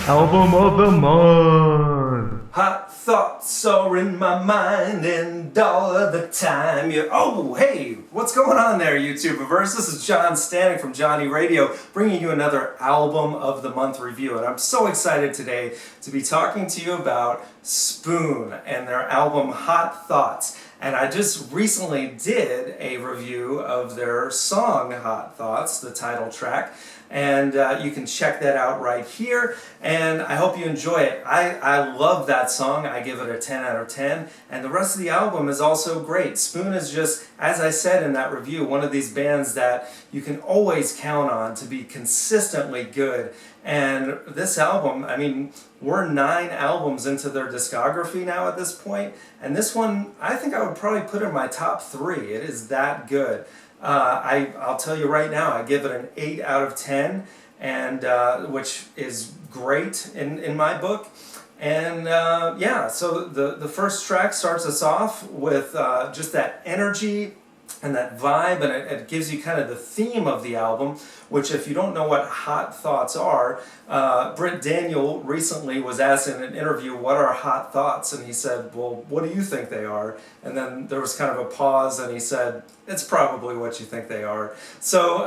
Album of the month. Hot thoughts are in my mind and all of the time. Oh, hey, what's going on there, YouTubeverse? This is John Stanek from Johnny Radio, bringing you another Album of the Month review. And I'm so excited today to be talking to you about Spoon and their album Hot Thoughts. And I just recently did a review of their song Hot Thoughts, the title track. And you can check that out right here, and I hope you enjoy it. I love that song. I give it a 10 out of 10, and the rest of the album is also great. Spoon is just, as I said in that review, one of these bands that you can always count on to be consistently good. And this album, I mean, we're 9 albums into their discography now at this point, and this one, I think I would probably put in my top 3. It is that good. I'll tell you right now, I give it an 8 out of 10, and which is great in my book. And yeah, so the first track starts us off with just that energy and that vibe, and it gives you kind of the theme of the album, which, if you don't know what Hot Thoughts are, Britt Daniel recently was asked in an interview, what are hot thoughts? And he said, well, what do you think they are? And then there was kind of a pause, and he said, it's probably what you think they are. So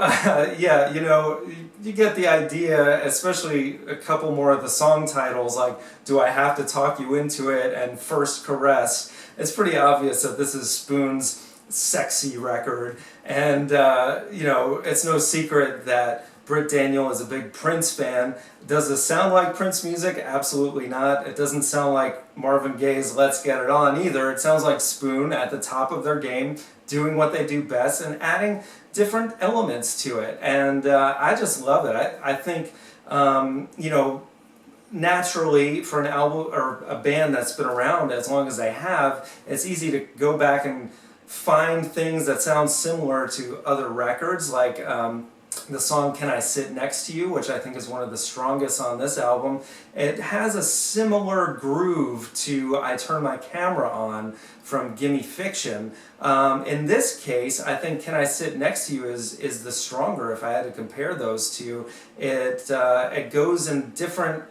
yeah, you know, you get the idea, especially a couple more of the song titles, like Do I Have to Talk You Into It and First Caress. It's pretty obvious that this is Spoon's sexy record, and you know, it's no secret that Britt Daniel is a big Prince fan. Does this sound like Prince music? Absolutely not. It doesn't sound like Marvin Gaye's Let's Get It On either. It sounds like Spoon at the top of their game, doing what they do best and adding different elements to it, and I just love it. I think you know, naturally, for an album or a band that's been around as long as they have, it's easy to go back and find things that sound similar to other records, like the song Can I Sit Next to You, which I think is one of the strongest on this album. It has a similar groove to I Turn My Camera On from Gimme Fiction. In this case, I think Can I Sit Next to You is the stronger, if I had to compare those two. It goes in different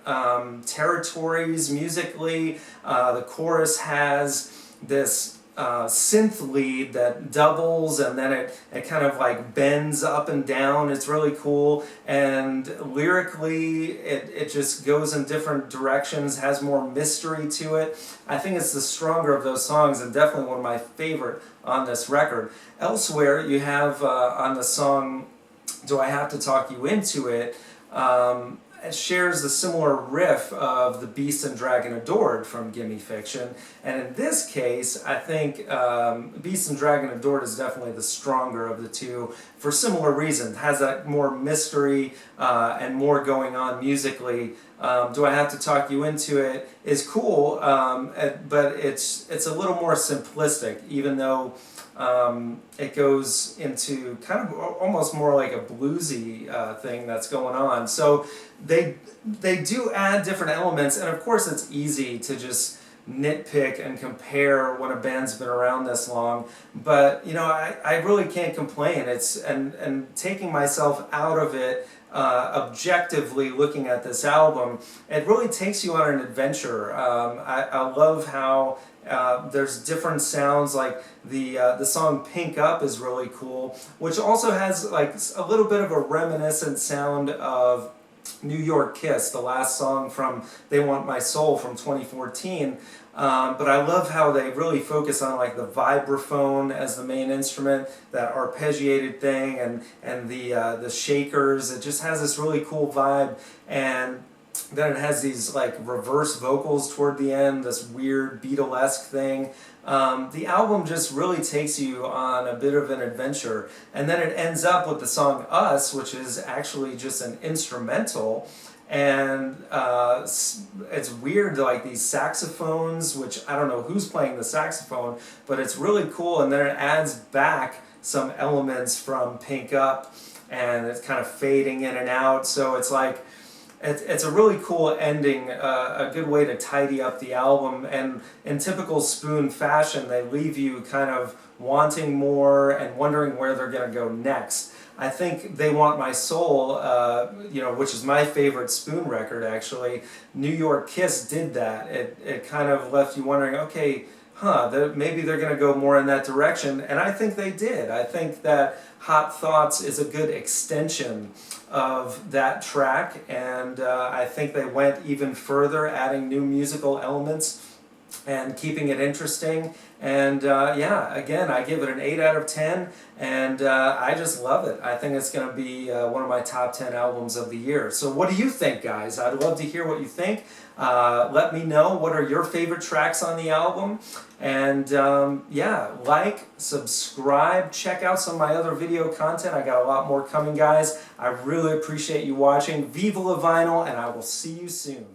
territories musically. The chorus has this synth lead that doubles, and then it kind of like bends up and down. It's really cool, and lyrically it just goes in different directions, has more mystery to it. I think it's the stronger of those songs, and definitely one of my favorite on this record. Elsewhere, you have on the song Do I Have to Talk You Into It, it shares the similar riff of The Beast and Dragon Adored from Gimme Fiction. And in this case, I think Beast and Dragon Adored is definitely the stronger of the two for similar reasons. It has that more mystery and more going on musically. Do I Have to Talk You Into It is cool, but it's a little more simplistic, even though it goes into kind of almost more like a bluesy thing that's going on. So they do add different elements, and of course it's easy to just nitpick and compare when a band's been around this long, but you know, I really can't complain. And taking myself out of it, objectively looking at this album, it really takes you on an adventure. I love how there's different sounds, like the song Pink Up is really cool, which also has like a little bit of a reminiscent sound of New York Kiss, the last song from They Want My Soul from 2014. But I love how they really focus on like the vibraphone as the main instrument, that arpeggiated thing, and the shakers. It just has this really cool vibe, and then it has these like reverse vocals toward the end, this weird Beatlesque thing. The album just really takes you on a bit of an adventure, and then it ends up with the song Us, which is actually just an instrumental, and it's weird, like these saxophones, which I don't know who's playing the saxophone, but it's really cool, and then it adds back some elements from Pink Up, and it's kind of fading in and out, so it's like it's a really cool ending, a good way to tidy up the album, and in typical Spoon fashion, they leave you kind of wanting more and wondering where they're going to go next. I think They Want My Soul, which is my favorite Spoon record actually. New York Kiss did that. It kind of left you wondering, okay, maybe they're going to go more in that direction, and I think they did. I think that Hot Thoughts is a good extension of that track, and I think they went even further, adding new musical elements and keeping it interesting. And again, I give it an 8 out of 10, and I just love it. I think it's going to be one of my top 10 albums of the year. So what do you think, guys? I'd love to hear what you think. Let me know, what are your favorite tracks on the album? And like, subscribe, check out some of my other video content. I got a lot more coming, guys. I really appreciate you watching. Viva La Vinyl, and I will see you soon.